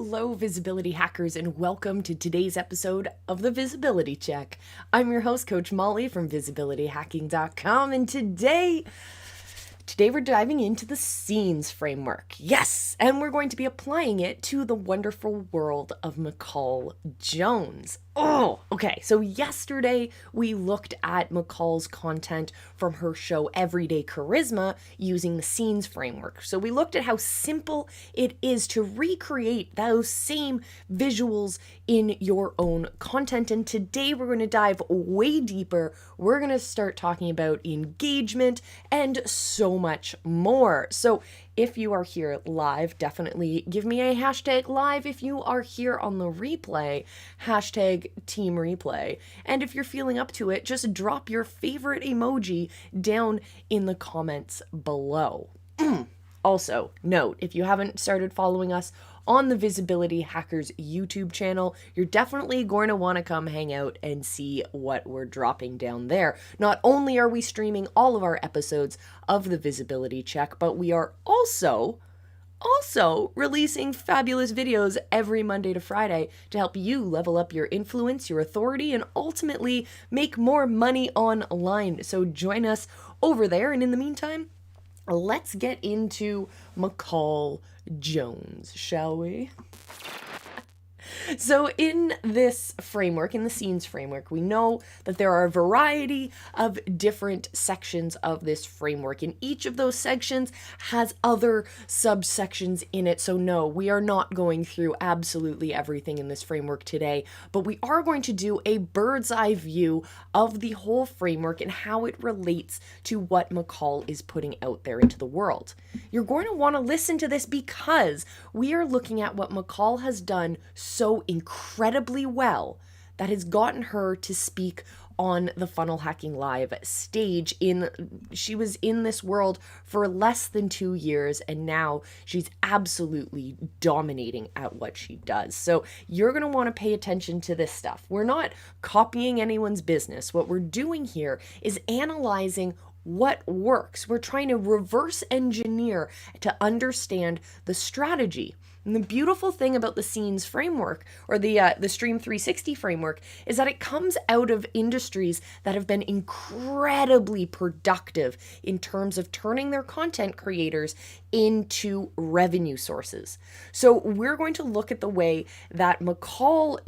Hello, visibility hackers, and welcome to today's episode of the Visibility Check. I'm your host, Coach Molle from visibilityhacking.com, and today we're diving into the scenes framework. Yes, and we're going to be applying it to the wonderful world of McCall Jones. Oh, okay. So yesterday we looked at McCall's content from her show Everyday Charisma using the scenes framework. So we looked at how simple it is to recreate those same visuals in your own content. And today we're going to dive way deeper. We're going to start talking about engagement and so much more. So if you are here live, definitely give me a hashtag live. If you are here on the replay, hashtag team replay. And if you're feeling up to it, just drop your favorite emoji down in the comments below. Also, note, if you haven't started following us on the Visibility Hackers YouTube channel, you're definitely going to want to come hang out and see what we're dropping down there. Not only are we streaming all of our episodes of the Visibility Check, but we are also releasing fabulous videos every Monday to Friday to help you level up your influence, your authority, and ultimately make more money online. So join us over there. And in the meantime, let's get into McCall Jones, shall we? So in this framework, in the scenes framework, we know that there are a variety of different sections of this framework, and each of those sections has other subsections in it. So no, we are not going through absolutely everything in this framework today, but we are going to do a bird's eye view of the whole framework and how it relates to what McCall is putting out there into the world. You're going to want to listen to this because we are looking at what McCall has done so incredibly well that has gotten her to speak on the Funnel Hacking Live stage. She was in this world for less than 2 years, and now she's absolutely dominating at what she does. So you're going to want to pay attention to this stuff. We're not copying anyone's business. What we're doing here is analyzing what works. We're trying to reverse engineer to understand the strategy. And the beautiful thing about the scenes framework, or the Stream 360 framework, is that it comes out of industries that have been incredibly productive in terms of turning their content creators into revenue sources. So we're going to look at the way that McCall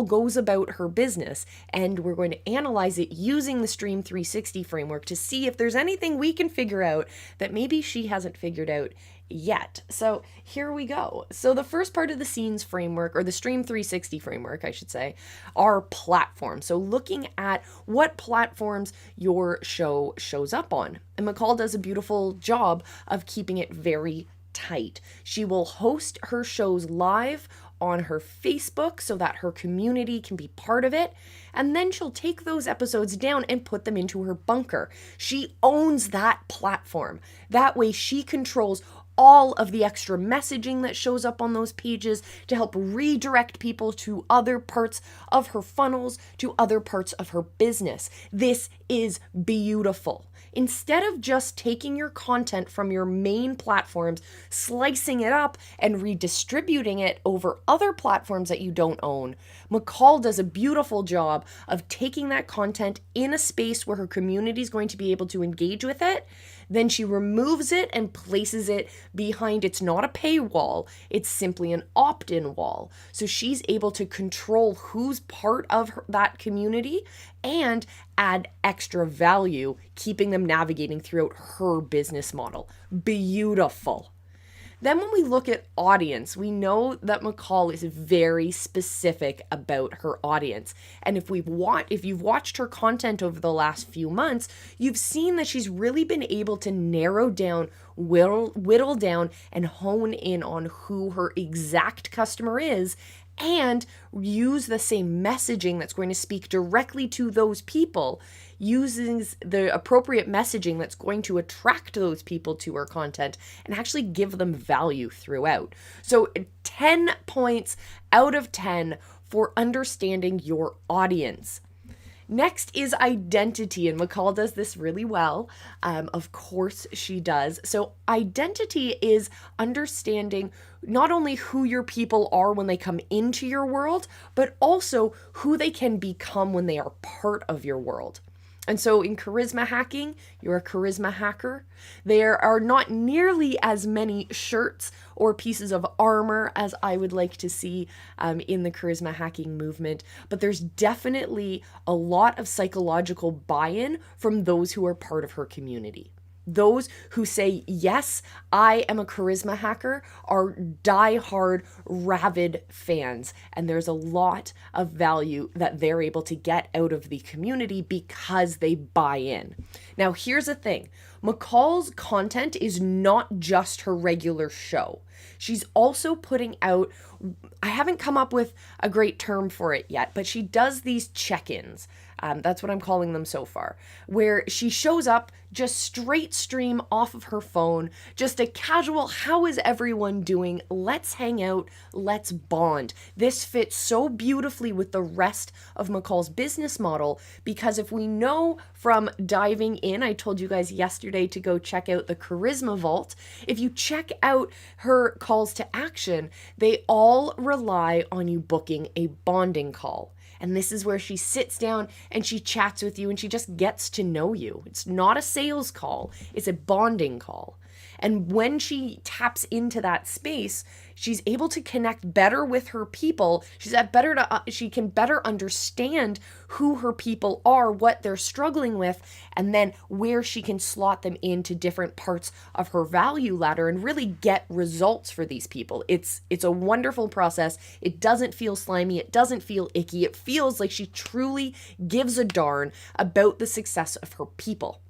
goes about her business, and we're going to analyze it using the Stream 360 framework to see if there's anything we can figure out that maybe she hasn't figured out yet. So here we go. So the first part of the scenes framework, or the Stream 360 framework, I should say, are platforms. So looking at what platforms your show shows up on. And McCall does a beautiful job of keeping it very tight. She will host her shows live on her Facebook so that her community can be part of it. And then she'll take those episodes down and put them into her bunker. She owns that platform. That way she controls all of the extra messaging that shows up on those pages to help redirect people to other parts of her funnels, to other parts of her business. This is beautiful. Instead of just taking your content from your main platforms, slicing it up and redistributing it over other platforms that you don't own, McCall does a beautiful job of taking that content in a space where her community is going to be able to engage with it. Then she removes it and places it behind, it's not a paywall, it's simply an opt-in wall. So she's able to control who's part of that community and add extra value, keeping them navigating throughout her business model. Beautiful. Then when we look at audience, we know that McCall is very specific about her audience. And if you've watched her content over the last few months, you've seen that she's really been able to narrow down, whittle down, and hone in on who her exact customer is, and use the same messaging that's going to speak directly to those people, using the appropriate messaging that's going to attract those people to her content and actually give them value throughout. So 10 points out of 10 for understanding your audience. Next is identity, and McCall does this really well. Of course, she does. So, identity is understanding not only who your people are when they come into your world, but also who they can become when they are part of your world. And so in charisma hacking, you're a charisma hacker. There are not nearly as many shirts or pieces of armor as I would like to see in the charisma hacking movement, but there's definitely a lot of psychological buy-in from those who are part of her community. Those who say, yes, I am a charisma hacker, are die-hard, rabid fans. And there's a lot of value that they're able to get out of the community because they buy in. Now, here's the thing. McCall's content is not just her regular show. She's also putting out, I haven't come up with a great term for it yet, but she does these check-ins. That's what I'm calling them so far, where she shows up just straight stream off of her phone, just a casual, how is everyone doing? Let's hang out, let's bond. This fits so beautifully with the rest of McCall's business model, because if we know from diving in, I told you guys yesterday to go check out the Charisma Vault. If you check out her calls to action, they all rely on you booking a bonding call. And this is where she sits down and she chats with you and she just gets to know you. It's not a sales call, it's a bonding call. And when she taps into that space, she's able to connect better with her people. She can better understand who her people are, what they're struggling with, and then where she can slot them into different parts of her value ladder and really get results for these people. It's a wonderful process. It doesn't feel slimy. It doesn't feel icky. It feels like she truly gives a darn about the success of her people.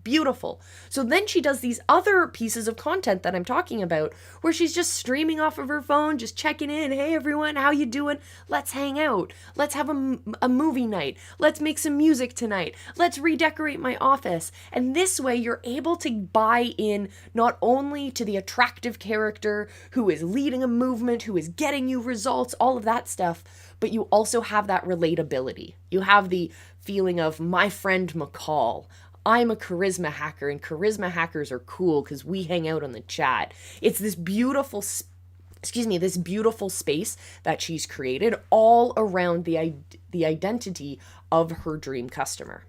Beautiful. So then she does these other pieces of content that I'm talking about, where she's just streaming off of her phone, just checking in. Hey everyone, how you doing? Let's hang out. Let's have a movie night. Let's make some music tonight. Let's redecorate my office. And this way you're able to buy in not only to the attractive character who is leading a movement, who is getting you results, all of that stuff, but you also have that relatability. You have the feeling of my friend McCall. I'm a charisma hacker, and charisma hackers are cool because we hang out on the chat. It's this beautiful space that she's created all around the identity of her dream customer.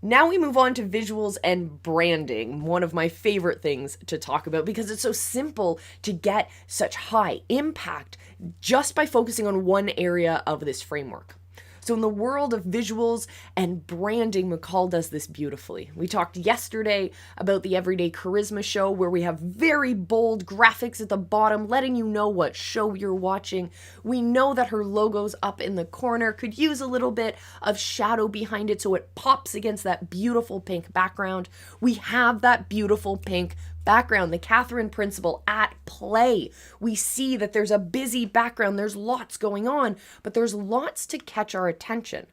Now we move on to visuals and branding, one of my favorite things to talk about because it's so simple to get such high impact just by focusing on one area of this framework. So in the world of visuals and branding, McCall does this beautifully. We talked yesterday about the Everyday Charisma show, where we have very bold graphics at the bottom letting you know what show you're watching. We know that her logo's up in the corner could use a little bit of shadow behind it so it pops against that beautiful pink background. We have that beautiful pink background, the Catherine principle at play. We see that there's a busy background, there's lots going on, but there's lots to catch our attention.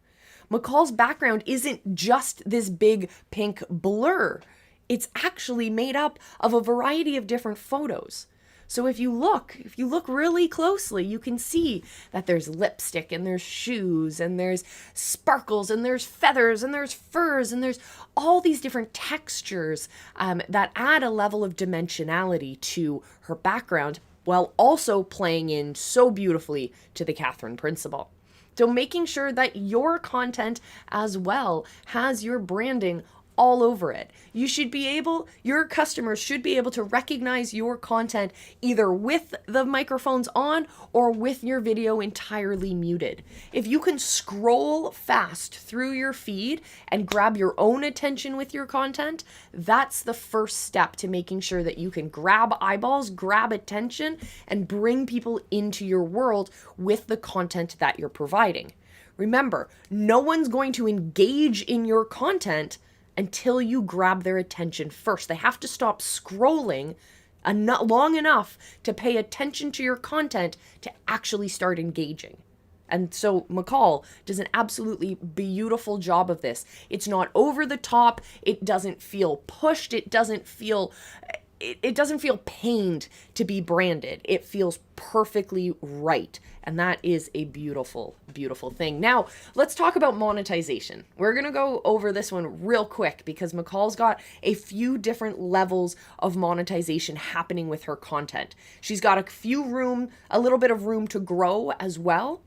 McCall's background isn't just this big pink blur. It's actually made up of a variety of different photos. So if you look really closely, you can see that there's lipstick and there's shoes and there's sparkles and there's feathers and there's furs and there's all these different textures that add a level of dimensionality to her background while also playing in so beautifully to the Catherine principle. So making sure that your content as well has your branding all over it. Your customers should be able to recognize your content either with the microphones on or with your video entirely muted. If you can scroll fast through your feed and grab your own attention with your content, that's the first step to making sure that you can grab eyeballs, grab attention, and bring people into your world with the content that you're providing. Remember, no one's going to engage in your content until you grab their attention first. They have to stop scrolling long enough to pay attention to your content to actually start engaging. And so McCall does an absolutely beautiful job of this. It's not over the top. It doesn't feel pushed. It doesn't feel it doesn't feel pained to be branded. It feels perfectly right. And that is a beautiful, beautiful thing. Now, let's talk about monetization. We're going to go over this one real quick because McCall's got a few different levels of monetization happening with her content. She's got a little bit of room to grow as well.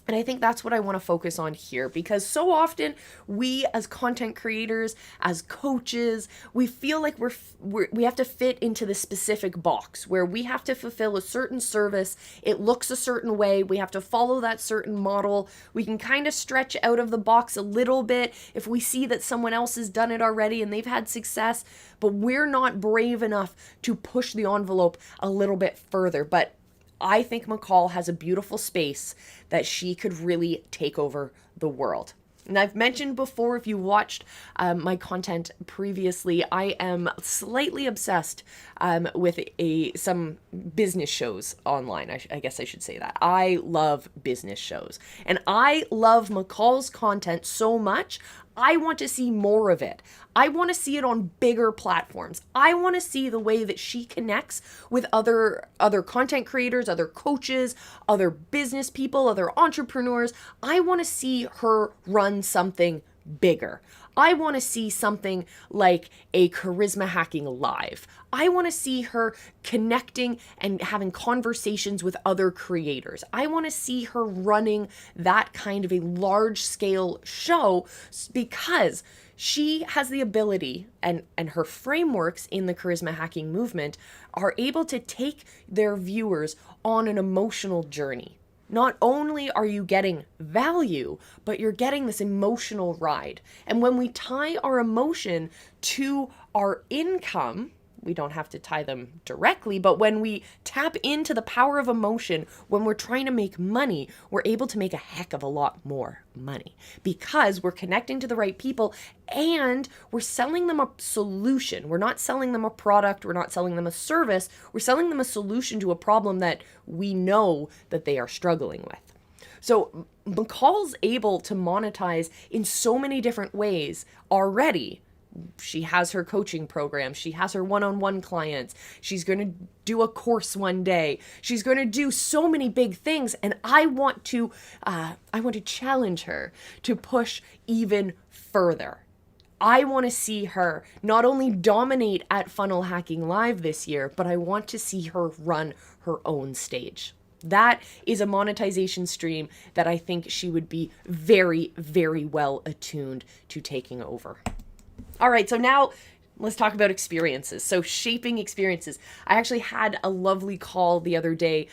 And I think that's what I want to focus on here, because so often we as content creators, as coaches, we feel like we have to fit into the specific box where we have to fulfill a certain service. It looks a certain way. We have to follow that certain model. We can kind of stretch out of the box a little bit if we see that someone else has done it already and they've had success, but we're not brave enough to push the envelope a little bit further. But I think McCall has a beautiful space that she could really take over the world. And I've mentioned before, if you watched my content previously, I am slightly obsessed with some business shows online. I guess I should say that. I love business shows. And I love McCall's content so much, I want to see more of it. I want to see it on bigger platforms. I want to see the way that she connects with other content creators, other coaches, other business people, other entrepreneurs. I want to see her run something bigger. I want to see something like a charisma hacking live. I want to see her connecting and having conversations with other creators. I want to see her running that kind of a large scale show because she has the ability, and her frameworks in the charisma hacking movement are able to take their viewers on an emotional journey. Not only are you getting value, but you're getting this emotional ride. And when we tie our emotion to our income, we don't have to tie them directly, but when we tap into the power of emotion, when we're trying to make money, we're able to make a heck of a lot more money because we're connecting to the right people and we're selling them a solution. We're not selling them a product. We're not selling them a service. We're selling them a solution to a problem that we know that they are struggling with. So McCall's able to monetize in so many different ways already. She has her coaching program. She has her one-on-one clients. She's going to do a course one day. She's going to do so many big things. And I want to challenge her to push even further. I want to see her not only dominate at Funnel Hacking Live this year, but I want to see her run her own stage. That is a monetization stream that I think she would be very, very well attuned to taking over. All right, so now let's talk about experiences. So shaping experiences. I actually had a lovely call the other day,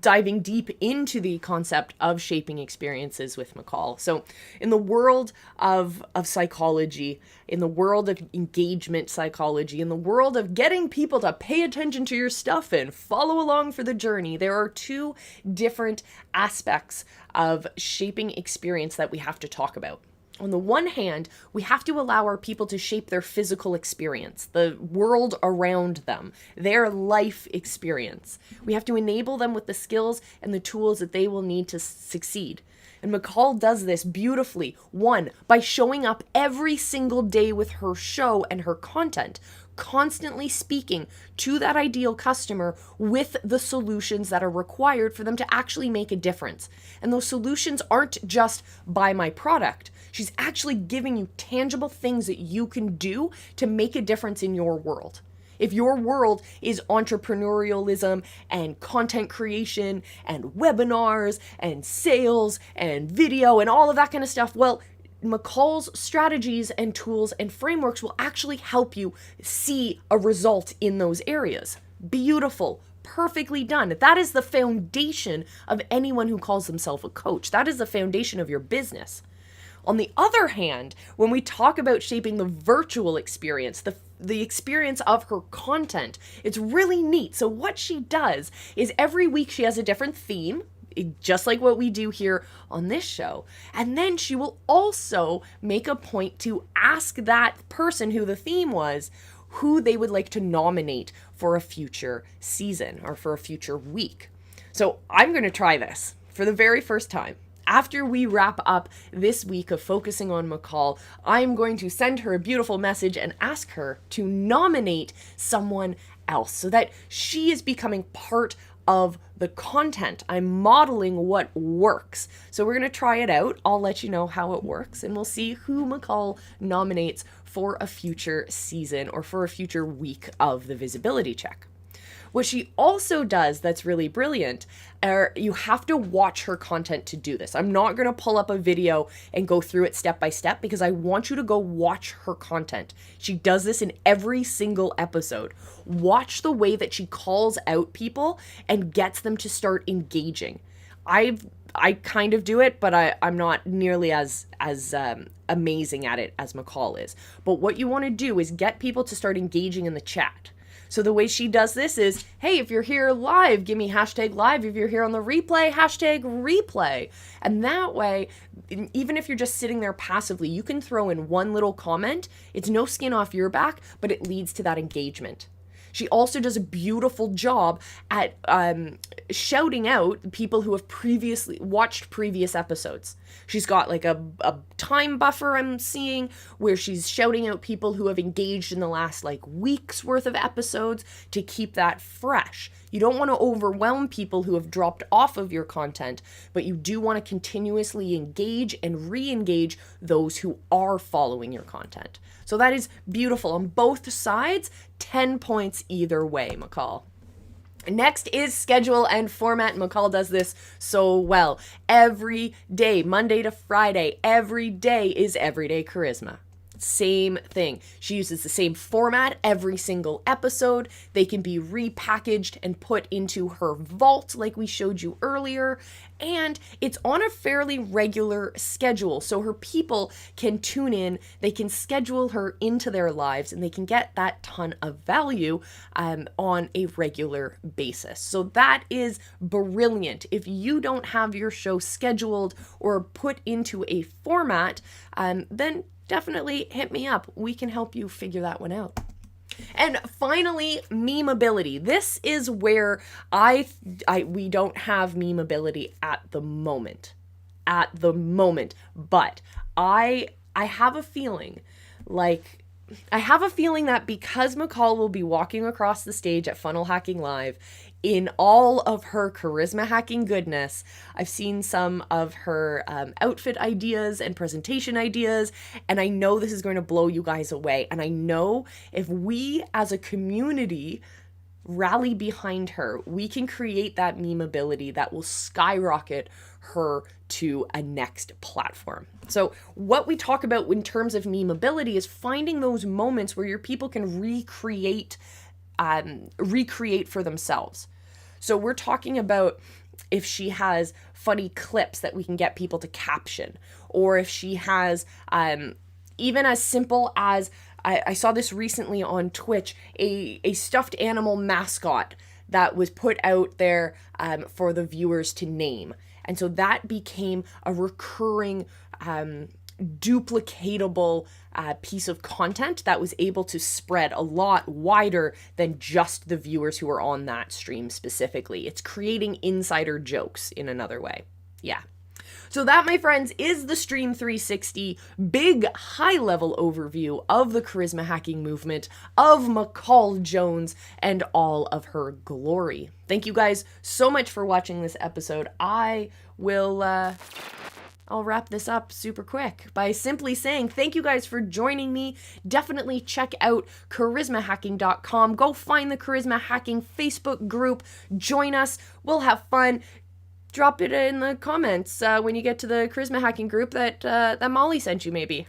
diving deep into the concept of shaping experiences with McCall. So in the world of psychology, in the world of engagement psychology, in the world of getting people to pay attention to your stuff and follow along for the journey, there are two different aspects of shaping experience that we have to talk about. On the one hand, we have to allow our people to shape their physical experience, the world around them, their life experience. We have to enable them with the skills and the tools that they will need to succeed. And McCall does this beautifully, one, by showing up every single day with her show and her content, constantly speaking to that ideal customer with the solutions that are required for them to actually make a difference. And those solutions aren't just buy my product. She's actually giving you tangible things that you can do to make a difference in your world. If your world is entrepreneurialism and content creation and webinars and sales and video and all of that kind of stuff, well, McCall's strategies and tools and frameworks will actually help you see a result in those areas. Beautiful. Perfectly done. That is the foundation of anyone who calls themselves a coach. That is the foundation of your business. On the other hand, when we talk about shaping the virtual experience, the experience of her content, it's really neat. So what she does is every week she has a different theme, just like what we do here on this show. And then she will also make a point to ask that person who the theme was, who they would like to nominate for a future season or for a future week. So I'm going to try this for the very first time. after we wrap up this week of focusing on McCall, I'm going to send her a beautiful message and ask her to nominate someone else so that she is becoming part of the content. I'm modeling what works. So we're going to try it out. I'll let you know how it works, and we'll see who McCall nominates for a future season or for a future week of the visibility check. What she also does that's really brilliant, you have to watch her content to do this. I'm not going to pull up a video and go through it step by step because I want you to go watch her content. She does this in every single episode. Watch the way that she calls out people and gets them to start engaging. I kind of do it, but I'm not nearly as amazing at it as McCall is. But what you want to do is get people to start engaging in the chat. So the way she does this is, hey, if you're here live, give me hashtag live. If you're here on the replay, hashtag replay. And that way, even if you're just sitting there passively, you can throw in one little comment. It's no skin off your back, but it leads to that engagement. She also does a beautiful job at shouting out people who have previously watched previous episodes. She's got like a time buffer I'm seeing where she's shouting out people who have engaged in the last like week's worth of episodes to keep that fresh. You don't want to overwhelm people who have dropped off of your content, but you do want to continuously engage and re-engage those who are following your content. So that is beautiful on both sides. 10 points either way, McCall. Next is schedule and format. McCall does this so well. Every day, Monday to Friday, every day is Everyday Charisma. Same thing. She uses the same format every single episode. They can be repackaged and put into her vault like we showed you earlier. And it's on a fairly regular schedule. So her people can tune in, they can schedule her into their lives, and they can get that ton of value on a regular basis. So that is brilliant. If you don't have your show scheduled or put into a format, then definitely hit me up. We can help you figure that one out. And finally, memeability. This is where we don't have memeability at the moment. But I have a feeling that because McCall will be walking across the stage at Funnel Hacking Live in all of her charisma hacking goodness, I've seen some of her outfit ideas and presentation ideas, and I know this is going to blow you guys away. And I know if we as a community rally behind her, we can create that memeability that will skyrocket her to a next platform. So what we talk about in terms of memeability is finding those moments where your people can recreate for themselves. So we're talking about if she has funny clips that we can get people to caption, or if she has even as simple as I saw this recently on Twitch, a stuffed animal mascot that was put out there for the viewers to name. And so that became a recurring duplicatable piece of content that was able to spread a lot wider than just the viewers who were on that stream specifically. It's creating insider jokes in another way. Yeah. So that, my friends, is the Stream 360 big high-level overview of the charisma hacking movement, of McCall Jones, and all of her glory. Thank you guys so much for watching this episode. I'll wrap this up super quick by simply saying thank you guys for joining me. Definitely check out charismahacking.com. Go find the Charisma Hacking Facebook group. Join us. We'll have fun. Drop it in the comments when you get to the Charisma Hacking group that Molle sent you, maybe.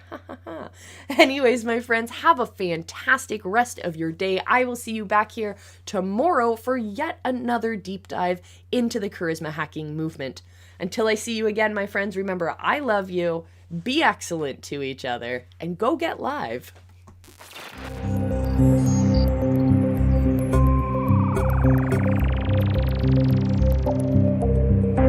Anyways, my friends, have a fantastic rest of your day. I will see you back here tomorrow for yet another deep dive into the charisma hacking movement. Until I see you again, my friends, remember, I love you, be excellent to each other, and go get live.